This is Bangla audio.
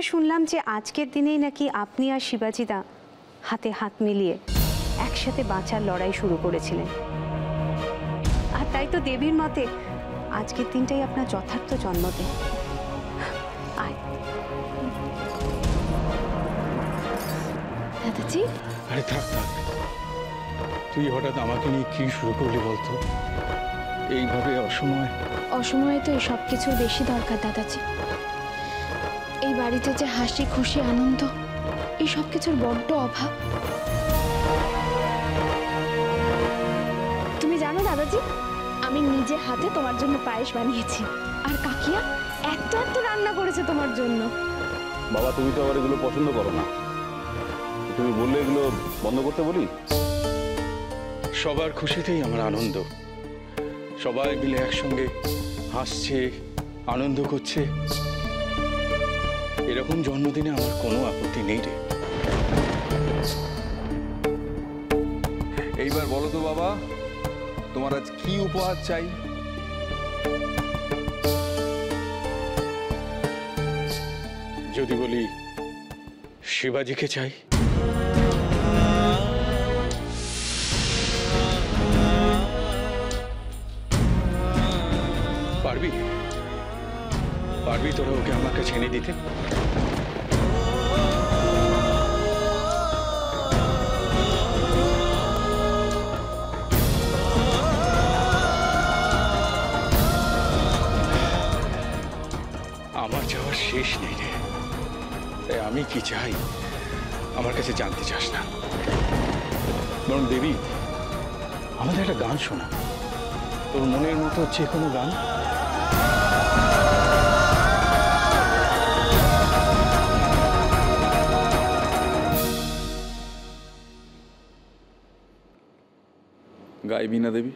শুনলাম যে আজকের দিনেই নাকি আপনি আর শিবাজিদা হাতে হাত মিলিয়ে একসাথে বাঁচার লড়াই শুরু করেছিলেন। আর তাই তো দেবীর মতে আজকের দিনটাই আপনার যথার্থ জন্মদিন। আয় দাদাজি। আরে থাক থাক, তুই হঠাৎ আমাকে নিয়ে কি শুরু করলি বলতো? এইভাবে অসময়ে তো এই সব কিছুর বেশি দরকার দাদাজি। এই বাড়িতে যে হাসি খুশি আনন্দ, এই সব কিছুর বড্ড অভাব। তুমি জানো দাদাজি, আমি নিজে হাতে তোমার জন্য পায়েস বানিয়েছি, আর কাকিয়া এত এত রান্না করেছে তোমার জন্য। বাবা, তুমি তো আবার এগুলো পছন্দ করো না, তুমি বললে এগুলো বন্ধ করতে বলি? সবার খুশিতেই আমার আনন্দ। সবাই মিলে একসঙ্গে হাসছে, আনন্দ করছে, এরকম জন্মদিনে আমার কোনো আপত্তি নেই রে। এইবার বলো তো বাবা, তোমার আজ কি উপহার চাই? যদি বলি শিবাজিকে চাই। পারবি পারবি তোরা ওকে আমার কাছে এনে দিতে? আমার যাওয়ার শেষ নেই রে, তাই আমি কি চাই আমার কাছে জানতে চাস না। বরং দেবী, আমাদের একটা গান শোনা, তোর মনের মতো যে কোনো গান। গাইবি না দেবী?